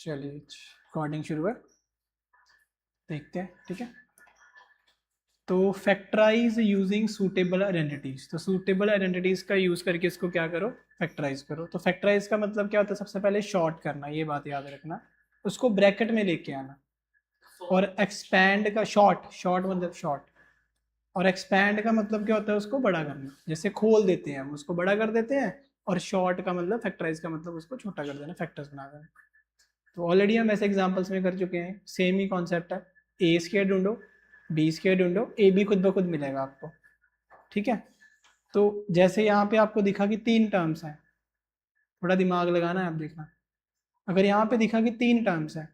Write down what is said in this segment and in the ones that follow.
चलिए रिकॉर्डिंग शुरू है, देखते हैं। ठीक है, तो फैक्टराइज यूजिंग सूटेबल आइडेंटिटीज। तो सूटेबल आइडेंटिटीज का यूज करके इसको क्या करो, फैक्टराइज करो। तो फैक्टराइज का मतलब क्या होता है, सबसे पहले शॉर्ट करना, ये बात याद रखना, उसको ब्रैकेट में लेके आना। और एक्सपैंड का शॉर्ट, शॉर्ट मतलब शॉर्ट, और एक्सपैंड का मतलब क्या होता है, उसको बड़ा करना। जैसे खोल देते हैं हम, उसको बड़ा कर देते हैं, और शॉर्ट का मतलब, फैक्टराइज का मतलब उसको छोटा कर देना, फैक्टर्स बना देना। तो ऑलरेडी हम ऐसे एग्जांपल्स में कर चुके हैं, सेम ही कॉन्सेप्ट है। ए स्क्वायर ढूंढो, बी स्क्वायर ढूंढो, ए बी खुद ब खुद मिलेगा आपको। ठीक है, तो जैसे यहाँ पे आपको दिखा कि 3 टर्म्स हैं, थोड़ा दिमाग लगाना है आप, देखना। अगर यहाँ पे दिखा कि 3 टर्म्स हैं,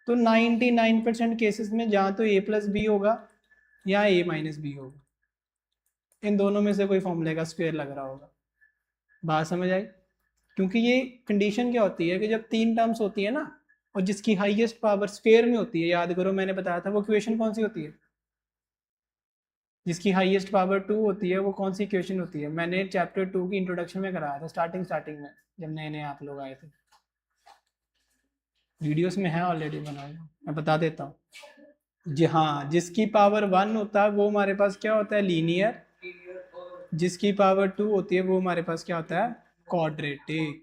तो 99% केसेस में जहाँ तो ए प्लस बी होगा या ए माइनस बी होगा। इन दोनों में से कोई फॉर्मूले का स्क्वायर लग रहा होगा। बात समझ आई? क्योंकि ये कंडीशन क्या होती है कि जब 3 टर्म्स होती है ना, और जिसकी हाईएस्ट पावर स्क्वायर में होती है, याद करो मैंने बताया था वो इक्वेशन कौन सी होती है, जिसकी हाईएस्ट पावर 2 होती है, वो कौन सी इक्वेशन होती है? मैंने चैप्टर 2 की इंट्रोडक्शन में कराया था, स्टार्टिंग में, जब नए नए आप लोग आए थे। वीडियोस में है ऑलरेडी बनाया, मैं बता देता हूँ जी। हाँ, जिसकी पावर 1 होता है वो हमारे पास क्या होता है, लीनियर। जिसकी पावर 2 होती है वो हमारे पास क्या होता है, क्वाड्रेटिक।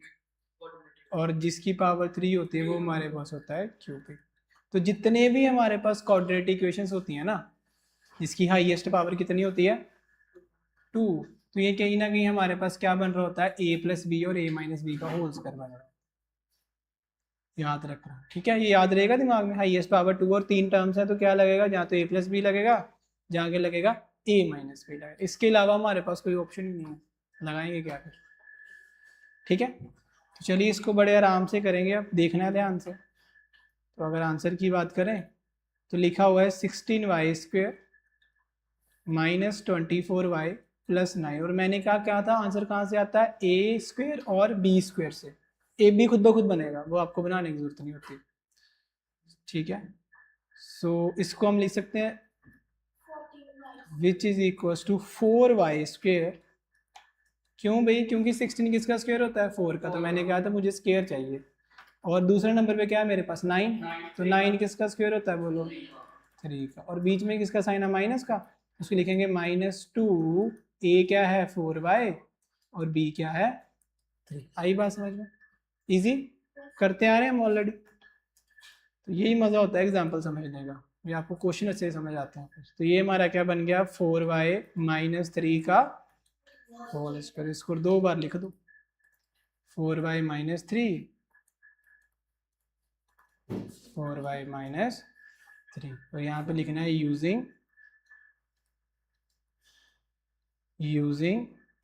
और जिसकी पावर 3 होती है वो हमारे पास होता है क्यूबिक। तो जितने भी हमारे पास क्वाड्रेटिक इक्वेशंस होती हैं ना, जिसकी हाईएस्ट पावर कितनी होती है, 2, तो ये कहीं ना कहीं हमारे पास क्या बन रहा होता है, ए प्लस बी और ए माइनस बी का होल स्क्वायर बन रहा है। याद रखना, ठीक है, ये याद रहेगा दिमाग में। हाईएस्ट पावर 2 और 3 टर्म्स है, तो क्या लगेगा, जहाँ तो ए प्लस बी लगेगा, जहाँ के लगेगा ए माइनस बी लगेगा। इसके अलावा हमारे पास कोई ऑप्शन ही नहीं है, लगाएंगे क्या फिर? ठीक है, तो चलिए इसको बड़े आराम से करेंगे, अब देखना है ध्यान से। तो अगर आंसर की बात करें तो लिखा हुआ है 16y² माइनस 24y प्लस 9। और मैंने कहा क्या था, आंसर कहाँ से आता है, ए स्क्वेयर और बी स्क्वेयर से। ए बी खुद ब खुद बनेगा, वो आपको बनाने की जरूरत नहीं होती। ठीक है, सो इसको हम लिख सकते हैं which is equal to 4y²। क्यों भाई, क्योंकि 16 किसका स्क्वायर होता है, 4 का। तो मैंने कहा था मुझे स्क्वायर चाहिए। और दूसरे नंबर पे क्या है मेरे पास, 9। तो 9 किसका स्क्वायर होता है, बोलो, 3 का। और बीच में किसका साइन है, माइनस का, उसको लिखेंगे -2। ए क्या है, 4y, और बी क्या है, 3। आई बात समझ में? इजी करते आ रहे हैं हम ऑलरेडी। तो यही मज़ा होता है एग्जाम्पल समझने का, ये आपको क्वेश्चन अच्छे से समझ आते हैं। तो ये हमारा क्या बन गया, 4y - 3 का होल स्क्वायर। इसको 2 बार लिख दो, 4y - 3, 4y - 3। और यहाँ पे लिखना है using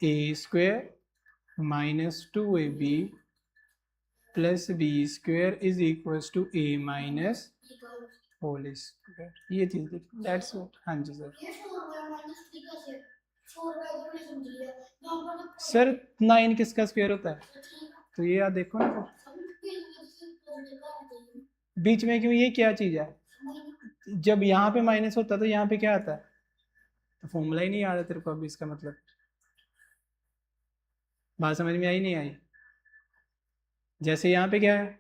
a square -2ab plus B square is equal to a minus whole square. ये चीज देखिए, दैट्स इट। हाँ जी सर। सर 9 किसका स्क्वायर होता है, तो ये याद देखो ना फिर। बीच में क्यों, ये क्या चीज है, जब यहाँ पे माइनस होता है तो यहाँ पे क्या आता है, तो फॉर्मूला ही नहीं आ रहा तेरे को अभी, इसका मतलब। बात समझ में आई नहीं आई? जैसे यहाँ पे क्या है,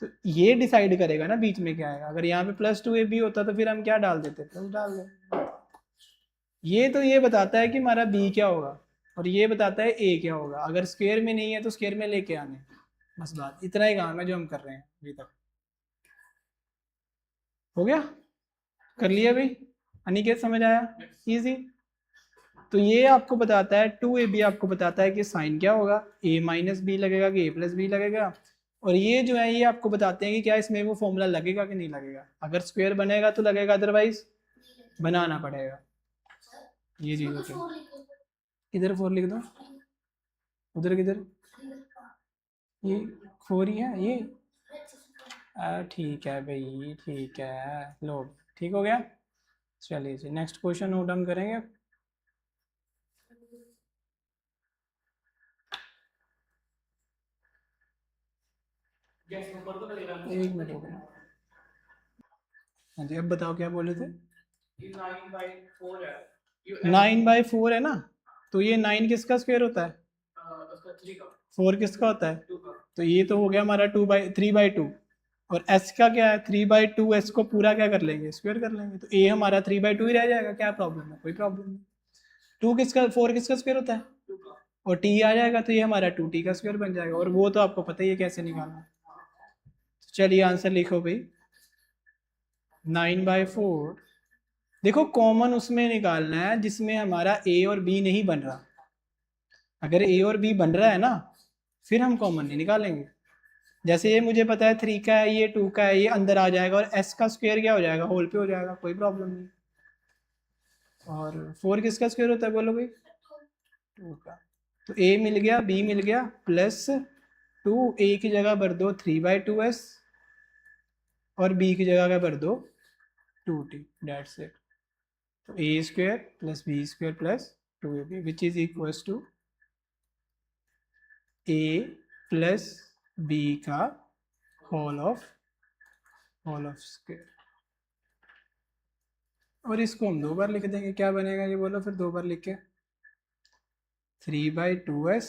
तो ये डिसाइड करेगा ना बीच में क्या है। अगर यहाँ पे +2ab होता तो फिर हम क्या डाल देते, प्लस डाल देते। ये तो ये बताता है कि हमारा b क्या होगा, और ये बताता है a क्या होगा। अगर स्क्वायर में नहीं है तो स्क्वायर में लेके आने, बस बात इतना ही काम है जो हम कर रहे हैं अभी तक। हो गया, कर लिया भाई, अनिकेत समझ आया, इजी। तो ये आपको बताता है 2ab आपको बताता है कि साइन क्या होगा, a माइनस बी लगेगा कि a प्लस बी लगेगा। और ये जो है ये आपको बताते हैं कि क्या इसमें वो फॉर्मूला लगेगा कि नहीं लगेगा। अगर स्क्वायर बनेगा तो लगेगा, अदरवाइज बनाना पड़ेगा। ये चीज होती है। इधर 4 लिख दो, उधर किधर, ये 4 ही है ये। ठीक है भाई, ठीक है, लो ठीक हो गया। चलिए जी, नेक्स्ट क्वेश्चन नोट डाउन करेंगे। एक मिनट हो गया। हाँ जी, अब बताओ क्या बोले थे। 9/4 है ना, तो ये 9 किसका स्क्वायर होता है, 4 किसका होता है, तो ये तो हो गया हमारा 3/2। और s का क्या है 3/2, s को पूरा क्या कर लेंगे स्क्वायर कर लेंगे, तो a हमारा 3/2 ही रह जाएगा, क्या प्रॉब्लम है, कोई प्रॉब्लम नहीं। 4 किसका स्क्वायर होता है और t आ जाएगा तो ये हमारा 2t का स्क्वायर बन जाएगा, और वो तो आपको पता ही है कैसे निकालना। तो चलिए आंसर लिखो भाई 9/4। देखो कॉमन उसमें निकालना है जिसमें हमारा a और b नहीं बन रहा, अगर a और b बन रहा है ना फिर हम कॉमन नहीं निकालेंगे। जैसे ये मुझे पता है 3 का है, ये 2 का है, ये अंदर आ जाएगा और s का स्क्वायर क्या हो जाएगा होल पे हो जाएगा, कोई प्रॉब्लम नहीं। और 4 किसका स्क्वायर होता है बोलो भाई 2 का, तो a मिल गया b मिल गया प्लस 2, a की जगह भर दो 3/2s और b की जगह क्या भर दो 2t, दैट्स इट। तो a square plus b square plus 2ab which is equals to a plus b का होल ऑफ स्क्वायर। और इसको हम 2 बार लिख देंगे, क्या बनेगा ये बोलो फिर 2 बार लिख के 3/2s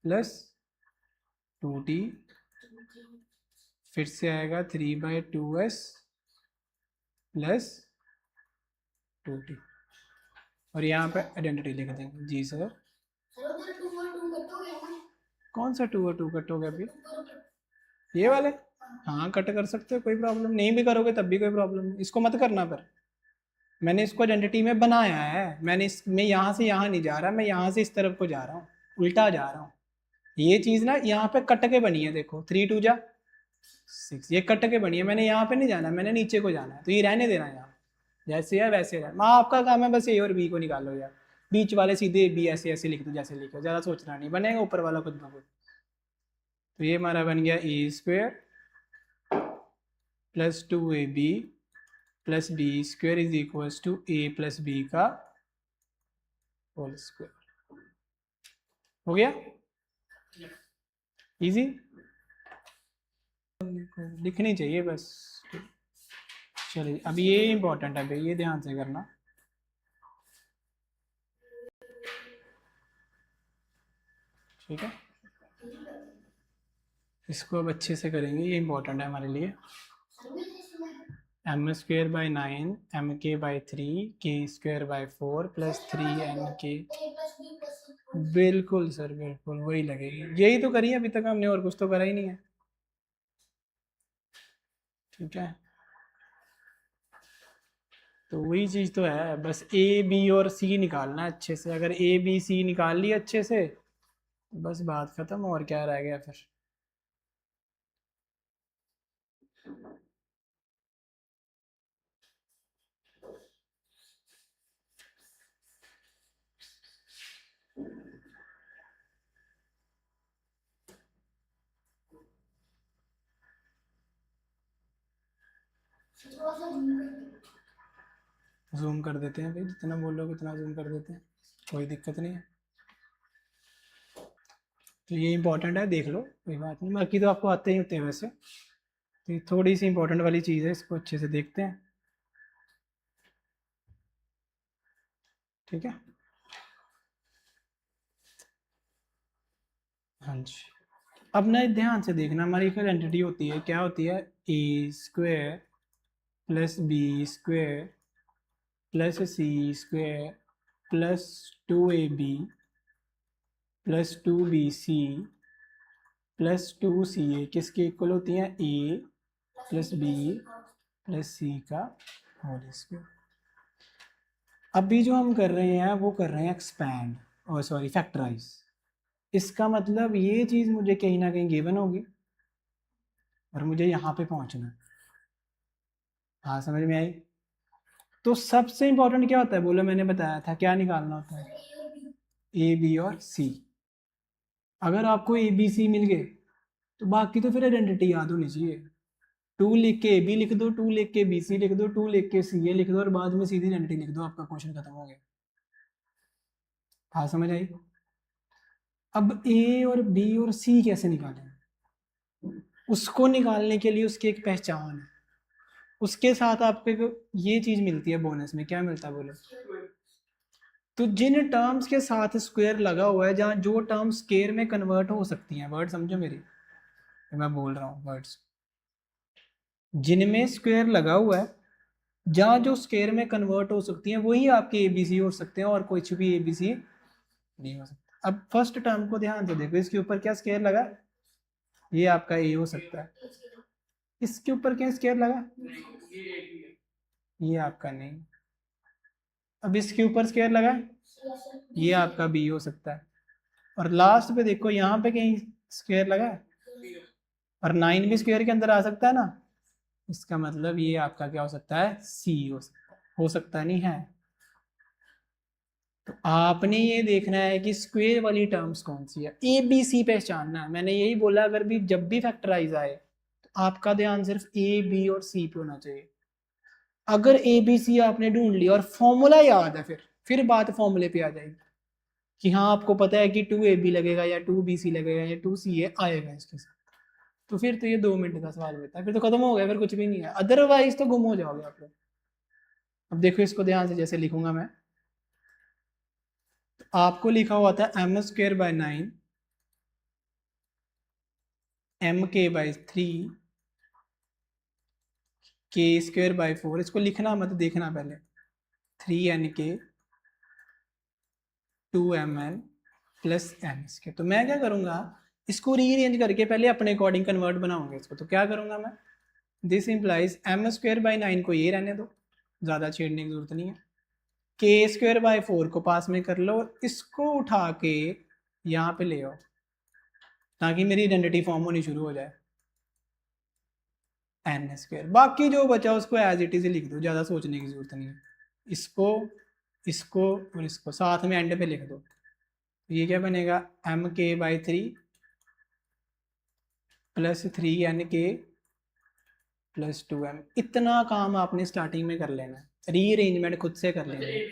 प्लस 2t, फिर से आएगा 3/2s प्लस 2t, और यहाँ पे आइडेंटिटी लिख देंगे। जी सर कौन सा 2 और 2 कट हो गया अभी, ये वाले, हाँ कट कर सकते हो, कोई प्रॉब्लम नहीं, भी करोगे तब भी कोई प्रॉब्लम नहीं, इसको मत करना। पर मैंने इसको आइडेंटिटी में बनाया है, मैं यहाँ से यहाँ नहीं जा रहा, मैं यहाँ से इस तरफ को जा रहा हूँ, उल्टा जा रहा हूँ। ये चीज़ ना यहाँ पे कट के बनी है, देखो 3 2 जा 6, ये कट के बनी है, मैंने यहाँ पे नहीं जाना, मैंने नीचे को जाना है, तो ये रहने देना यहाँ जैसे है वैसे है। माँ आपका काम है बस ए और बी को निकालो यार, बीच वाले सीधे बी ऐसे ऐसे लिख दो जैसे लिखो, ज़्यादा सोचना नहीं, बनेगा ऊपर वाला खुद ब खुद। तो ये हमारा बन गया A square plus 2ab plus B square is equals to a plus B का होल स्क्वायर। हो गया इजी, लिखनी चाहिए बस। चलिए अब ये इंपॉर्टेंट है भाई, ये ध्यान से करना। ठीक है इसको अब अच्छे से करेंगे, ये इंपॉर्टेंट है हमारे लिए। m²/9 mk/3 k²/4 plus 3nk। बिल्कुल सर बिल्कुल वही लगेगी, यही तो करी है अभी तक हमने, और कुछ तो करा ही नहीं है। ठीक है तो वही चीज़ तो है, बस ए बी और सी निकालना है अच्छे से, अगर ए बी सी निकाल ली अच्छे से बस बात खत्म, और क्या रह गया फिर। जूम कर देते हैं भाई, जितना बोलोगे उतना जूम कर देते हैं, कोई दिक्कत नहीं है। तो ये इंपॉर्टेंट है, देख लो कोई बात नहीं, बाकी तो आपको आते ही होते हैं वैसे, तो ये थोड़ी सी इंपॉर्टेंट वाली चीज़ है, इसको अच्छे से देखते हैं। ठीक है हाँ जी, अब ना ध्यान से देखना, हमारी एक आइडेंटिटी होती है, क्या होती है A square plus B square plus C square plus 2ab plus 2bc plus 2ca किसके इक्वल होती हैं a plus B plus C का होल स्क्वायर। अभी जो हम कर रहे हैं वो कर रहे हैं एक्सपैंड, और सॉरी फैक्टराइज। इसका मतलब ये चीज़ मुझे कहीं ना कहीं गिवन होगी और मुझे यहाँ पे पहुँचना है। हाँ समझ में आई। तो सबसे इंपॉर्टेंट क्या होता है बोलो, मैंने बताया था क्या निकालना होता है ए बी और सी। अगर आपको ए बी सी मिल गए तो बाकी तो फिर आइडेंटिटी याद होनी चाहिए। 2 लिख के ए बी लिख दो, 2 लिख के बी सी लिख दो, 2 लिख के सी ए लिख दो, और बाद में सीधी आइडेंटिटी लिख दो, आपका क्वेश्चन खत्म हो गया। हाँ समझ आई। अब ए और बी और सी कैसे निकालें, उसको निकालने के लिए उसकी एक पहचान है, उसके साथ आपको ये चीज मिलती है बोनस में, क्या मिलता है बोलो। तो जिन टर्म्स के साथ स्क्वायर लगा हुआ है, जहाँ जो टर्म स्क्वायर में कन्वर्ट हो सकती हैं, वर्ड समझो मेरी, मैं बोल रहा हूँ वर्ड्स, जिनमें स्क्वायर लगा हुआ है, जहाँ जो स्क्वायर में कन्वर्ट हो सकती हैं वही आपके ए बी सी हो सकते हैं, और कुछ भी ए बी सी नहीं हो सकता। अब फर्स्ट टर्म को ध्यान से देखो, इसके ऊपर क्या स्क्वायर लगा, ये आपका ए हो सकता है। इसके ऊपर क्या स्क्वायर लगा, ये आपका नहीं। अब इसके ऊपर स्क्वायर लगा, ये आपका बी हो सकता है। और लास्ट पे देखो यहाँ पे कहीं स्क्वायर लगा है, और 9 भी स्क्वायर के अंदर आ सकता है ना, इसका मतलब ये आपका क्या हो सकता है, सी हो सकता नहीं है। तो आपने ये देखना है कि स्क्वायर वाली टर्म्स कौन सी है, ए बी सी पहचानना है। मैंने यही बोला, अगर भी जब भी फैक्टराइज आए तो आपका ध्यान सिर्फ ए बी और सी पे होना चाहिए। अगर ए बी सी आपने ढूंढ लिया और फॉर्मूला याद है, फिर बात फॉर्मूले पे आ जाएगी कि हाँ आपको पता है कि 2ab लगेगा या 2bc लगेगा या 2ca आएगा इसके साथ, तो फिर तो ये 2 मिनट का सवाल होता है, फिर तो खत्म हो गया, फिर कुछ भी नहीं है। अदरवाइज तो गुम हो जाओगे आप लोग। अब देखो इसको ध्यान से, जैसे लिखूंगा मैं, तो आपको लिखा हुआ था m²/9 mk/3 k²/4। इसको लिखना मत, देखना पहले, 3nk 2mn प्लस m²। तो मैं क्या करूंगा, इसको रीअरेंज करके पहले अपने अकॉर्डिंग कन्वर्ट बनाऊंगा इसको। तो क्या करूंगा मैं, दिस इंप्लाइज m²/9 को ये रहने दो, ज़्यादा छेड़ने की जरूरत नहीं है। k²/4 को पास में कर लो, और इसको उठा के यहाँ पे ले आओ, ताकि मेरी आइडेंटिटी फॉर्म होनी शुरू हो जाए, n²। बाकी जो बचा उसको एज इट इज लिख दो, ज़्यादा सोचने की जरूरत नहीं है। इसको इसको और इसको साथ में एंड पे लिख दो। ये क्या बनेगा, mk/3 plus 3nk plus 2m। इतना काम आपने स्टार्टिंग में कर लेना है, रीअरेंजमेंट खुद से कर लेना है।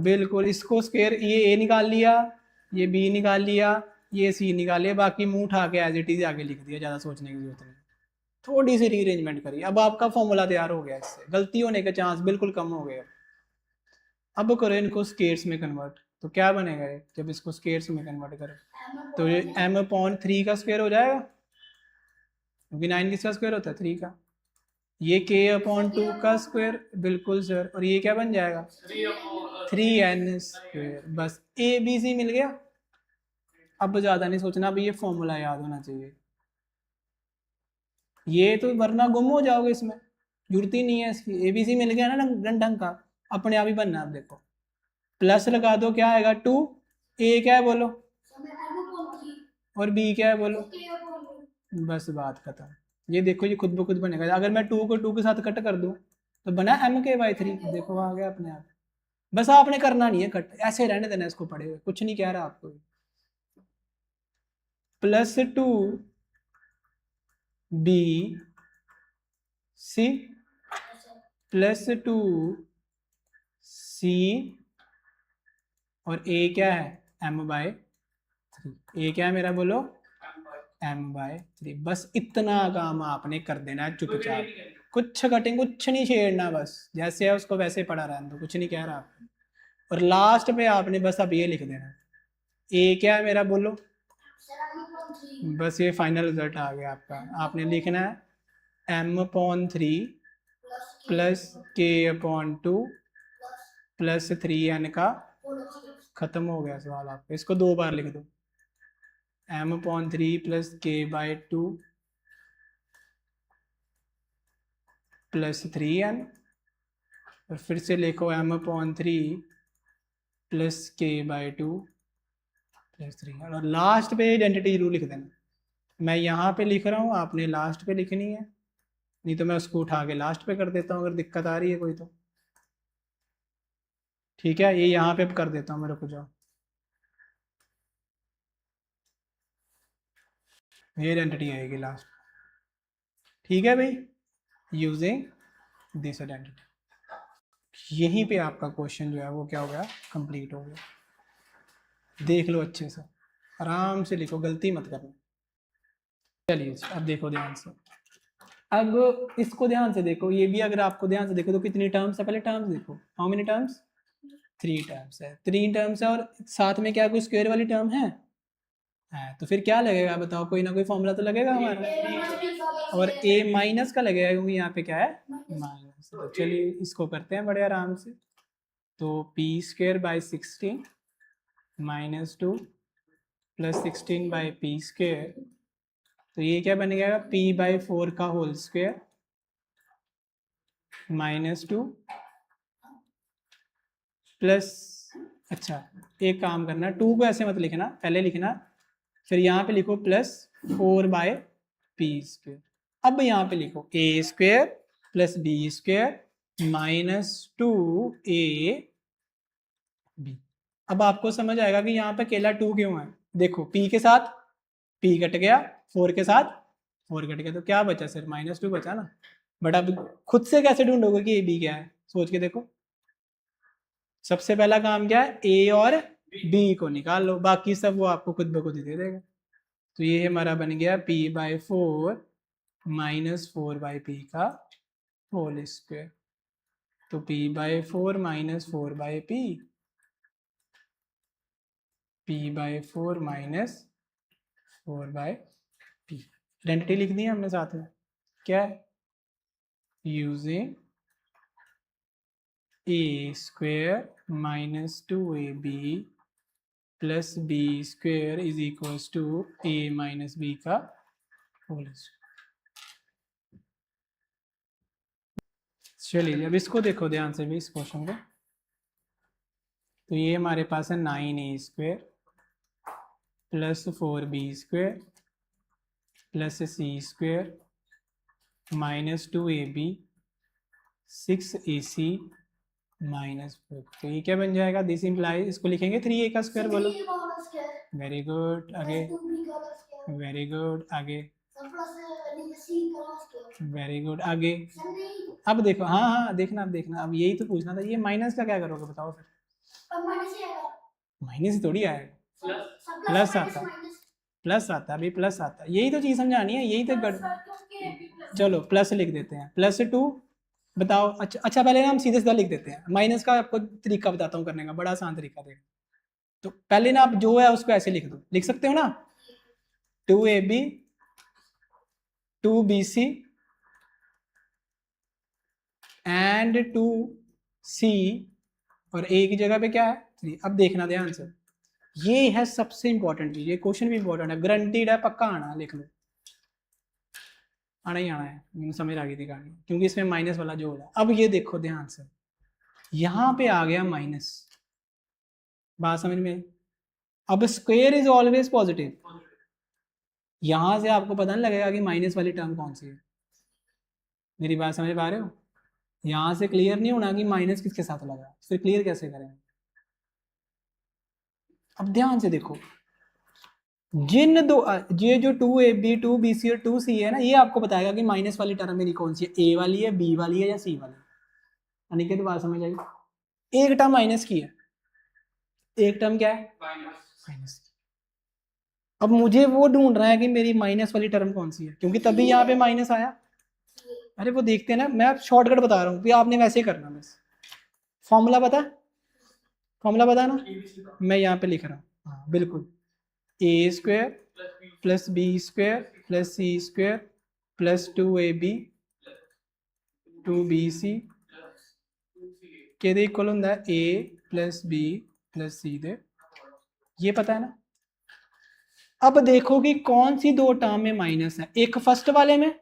बिल्कुल, इसको स्क्वायर, ये ए निकाल लिया, ये बी निकाल लिया, ये सी निकाल लिया, बाकी मुंह उठा के एज इट इज आगे लिख दिया, ज़्यादा सोचने की जरूरत नहीं। थोड़ी सी रीअरेंजमेंट करिए, अब आपका फॉर्मूला तैयार हो गया, इससे गलती होने के चांस बिल्कुल कम हो गए। अब करो इनको स्केयर्स में कन्वर्ट, तो क्या बनेगा ये, जब इसको स्केयर्स में कन्वर्ट करें तो ये m/3 का स्क्वायर हो जाएगा, क्योंकि 9 किसका स्क्वायर होता है, 3 का। ये k/2 का स्क्वायर, बिल्कुल सर, और ये क्या बन जाएगा, 3n²। बस ए बी सी मिल गया। अब ज़्यादा नहीं सोचना, अब ये फॉर्मूला याद होना चाहिए, ये तो वरना गुम हो जाओगे, इसमें जरूरत ही नहीं है इसकी। ए बी सी मिल गया ना ढंग का, अपने आप ही बनना। अब देखो प्लस लगा दो, क्या आएगा 2, ए क्या है बोलो, और बी क्या है बोलो, बस बात खत्म। ये देखो ये खुद ब खुद बनेगा। अगर मैं 2 को 2 के साथ कट कर दूं तो बना mk/3, देखो आ गया अपने आप। बस आपने करना नहीं है कट, ऐसे रहने देना इसको पड़े हुए, कुछ नहीं कह रहा आपको। प्लस 2bc प्लस 2c, और a क्या है, m/3। a क्या है मेरा बोलो, m/3। बस इतना काम आपने कर देना है चुपचाप, कुछ कटिंग कुछ नहीं छेड़ना, बस जैसे है उसको वैसे पड़ा रहने दो, कुछ नहीं कह रहा आपको। और लास्ट पे आपने बस अब ये लिख देना, ए क्या है मेरा बोलो, बस ये फाइनल रिजल्ट आ गया आपका। आपने लिखना है m/3 plus k/2 plus 3n का, खत्म हो गया सवाल आपका। इसको 2 बार लिख दो, m/3 plus k/2 plus 3n, और फिर से लिखो m/3 plus k/2 plus 3n, और लास्ट पे आइडेंटिटी जरूर लिख देना। मैं यहाँ पे लिख रहा हूँ, आपने लास्ट पे लिखनी है, नहीं तो मैं उसको उठा के लास्ट पे कर देता हूँ अगर दिक्कत आ रही है कोई तो। ठीक है, ये यहाँ पे कर देता हूँ मैं, रुक जाओ, ये आइडेंटिटी आएगी लास्ट। ठीक है भाई, यूजिंग दिस आइडेंटिटी। यहीं पे आपका क्वेश्चन जो है वो क्या हो गया, कंप्लीट हो गया। देख लो अच्छे से, आराम से लिखो, गलती मत करना। चलिए अब देखो ध्यान से, अब इसको ध्यान से देखो, ये भी अगर आपको ध्यान से देखो तो कितनी टर्म्स है, पहले टर्म्स देखो, हाउ मेनी टर्म्स, 3 टर्म्स है, 3 टर्म्स है, और साथ में क्या कोई स्क्वायर वाली टर्म है, है, तो फिर क्या लगेगा बताओ, कोई ना कोई फॉर्मूला तो लगेगा हमारा, और a माइनस का लगेगा क्योंकि यहाँ पे क्या है माइनस। तो चलिए इसको करते हैं बड़े आराम से। तो p square by 16 minus 2 plus 16 by P square, तो ये क्या बन गया p बाई 4 का होल स्क्वेयर माइनस 2 प्लस, अच्छा एक काम करना, 2 को ऐसे मत लिखना, पहले लिखना फिर यहाँ पे लिखो प्लस 4 बाय पी स्क्वेयर। अब यहाँ पे लिखो a square plus B square minus 2 a b। अब आपको समझ आएगा कि यहाँ पे अकेला 2 क्यों है। देखो p के साथ p कट गया, 4 के साथ 4 कट गया, तो क्या बचा, सिर्फ -2 बचा ना। बट अब खुद से कैसे ढूंढोगे कि a b क्या है, सोच के देखो। सबसे पहला काम क्या है, a और b को निकाल लो, बाकी सब वो आपको खुद ब खुद ही दे देगा। तो ये हमारा बन गया p by 4 minus 4 by P का होल स्क्वेयर। तो p by 4 minus 4 by p by 4 minus 4 by p। Identity लिख दी है हमने साथ में, क्या है, using a square minus 2ab plus b square is equals to a minus b का होल स्क्वेयर। चलिए अब इसको देखो ध्यान से भी, इस क्वेश्चन को। तो ये हमारे पास है 9a square plus 4b square plus c square minus 2ab 6ac minus 4। तो ये क्या बन जाएगा, दिस इम्प्लाई, इसको लिखेंगे 3a का स्क्वायर, बोलो। वेरी गुड, आगे, वेरी गुड, आगे, वेरी गुड, आगे। अब देखो, हाँ हाँ देखना, अब देखना, अब यही तो पूछना था, ये माइनस का क्या करोगे बताओ फिर। माइनस थोड़ी आएगा, प्लस आता, प्लस आता, अभी प्लस आता, यही तो चीज समझानी है, यही तो चलो प्लस लिख देते हैं, +2 बताओ। अच्छा अच्छा, पहले ना हम सीधे सीधा लिख देते हैं, माइनस का आपको तरीका बताता हूँ करने का, बड़ा आसान तरीका देखो। तो पहले ना आप जो है उसको ऐसे लिख दो, लिख सकते हो ना, 2ab 2bc एंड 2c, और a की जगह पे क्या है 3। अब देखना ध्यान से, ये है सबसे इंपॉर्टेंट चीज, ये क्वेश्चन भी इंपॉर्टेंट है, गारंटीड है, पक्का आना, लिख लो, आना ही आना है, मुझे समझ आ गई थी कहानी, क्योंकि इसमें माइनस वाला जो है। अब ये देखो ध्यान से, यहां पे आ गया माइनस, बात समझ में। अब स्क्वायर इज ऑलवेज पॉजिटिव, यहां से आपको पता नहीं लगेगा कि माइनस वाली टर्म कौन सी है। मेरी बात समझ पा रहे हो, यहां से क्लियर नहीं होना कि माइनस किसके साथ लगा, फिर क्लियर कैसे करेंगे। अब ध्यान से देखो, जिन दो, ये जो 2ab 2bc और 2c है ना, ये आपको बताएगा कि माइनस वाली टर्म मेरी कौन सी है, a वाली है, b वाली है या c वाली है। अनिकेत बात समझ आई, एक टर्म माइनस की है, एक टर्म क्या है माइनस। अब मुझे वो ढूंढ रहा है कि मेरी माइनस वाली टर्म कौन सी है, क्योंकि तभी यहाँ पे माइनस आया। अरे वो देखते हैं ना, मैं शॉर्टकट बता रहा हूँ कि आपने वैसे ही करना, बस फॉर्मूला पता, फॉर्मूला पता ना, मैं यहाँ पे लिख रहा हूँ, हाँ बिल्कुल, a square plus B square plus C square plus 2ab 2bc के इक्वल होता है a plus b plus c दे, ये पता है ना। अब देखो कि कौन सी दो टर्म में माइनस है, एक फर्स्ट वाले में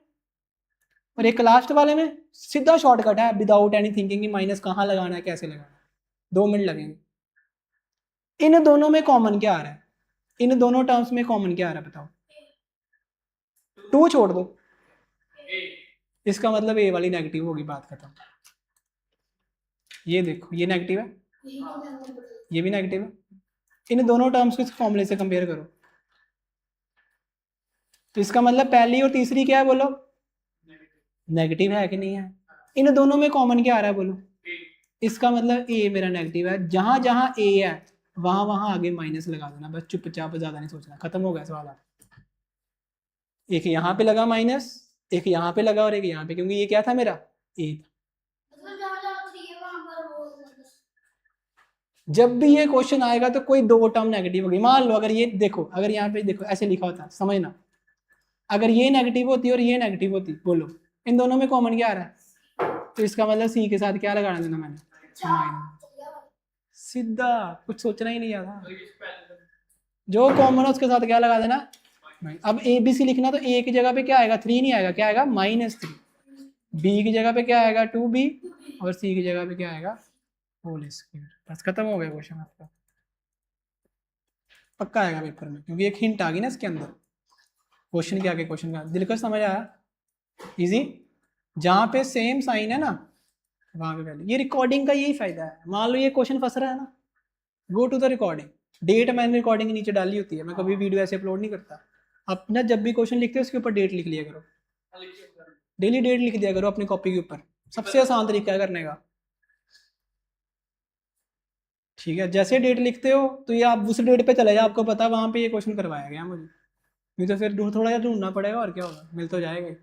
और एक लास्ट वाले में। सीधा शॉर्टकट है, विदाउट एनी थिंकिंग कि माइनस कहाँ लगाना है, कैसे लगाना है, 2 मिनट लगेंगे। इन दोनों में कॉमन क्या आ रहा है, इन दोनों टर्म्स में कॉमन क्या आ रहा है बताओ, 2 छोड़ दो, इसका मतलब ए वाली नेगेटिव होगी, बात खत्म। ये देखो, ये नेगेटिव है, ये भी नेगेटिव है, इन दोनों टर्म्स को इस फॉर्मूले से कंपेयर करो, तो इसका मतलब पहली और तीसरी क्या है बोलो, नेगेटिव है कि नहीं है। इन दोनों में कॉमन क्या आ रहा है बोलो, इसका मतलब ए मेरा नेगेटिव है, जहां जहां ए है वहां वहां आगे माइनस लगा देना, बस चुपचाप, ज्यादा नहीं सोचना, खत्म हो गया सवाल। एक यहाँ पे लगा माइनस, एक यहाँ पे लगा और एक यहाँ पे, क्योंकि ये क्या था मेरा ए था। जब भी ये क्वेश्चन आएगा तो कोई दो टर्म नेगेटिव होगी। मान लो अगर ये देखो, अगर यहाँ पे देखो ऐसे लिखा होता, समझना, अगर ये नेगेटिव होती और ये नेगेटिव होती, बोलो इन दोनों में कॉमन क्या आ रहा है? तो इसका मतलब सी के साथ क्या लगाना देना मैंने, माइनस। सीधा, कुछ सोचना ही नहीं आता, जो कॉमन है उसके साथ क्या लगा देना। अब ए बी सी लिखना तो ए की जगह पे क्या आएगा, 3 नहीं आएगा, क्या आएगा -3। बी की जगह पे क्या आएगा 2b, और सी की जगह पे क्या आएगा होल स्क्वायर। बस खत्म हो गया क्वेश्चन आपका, पक्का आएगा पेपर में, क्योंकि एक हिंट आ गई ना इसके अंदर, क्वेश्चन क्या के क्वेश्चन का। दिलकश समझ आया, इजी। जहाँ पे सेम साइन है ना वहाँ पे पहले, ये रिकॉर्डिंग का यही फायदा है। मान लो ये क्वेश्चन फंस रहा है ना, go to the recording, date मैंने रिकॉर्डिंग के नीचे डाली होती है, मैं कभी वीडियो ऐसे अपलोड नहीं करता। अपना जब भी क्वेश्चन लिखते हो उसके ऊपर डेट लिख लिया करो, डेली डेट लिख दिया करो अपनी कॉपी के ऊपर, सबसे आसान तरीका है करने का। ठीक है, जैसे डेट लिखते हो तो ये आप उस डेट पे चले जाओ, आपको पता है वहाँ पे ये क्वेश्चन करवाया गया मुझे, नहीं तो फिर थोड़ा सा ढूंढना पड़ेगा, और क्या होगा, मिल तो जाएगा।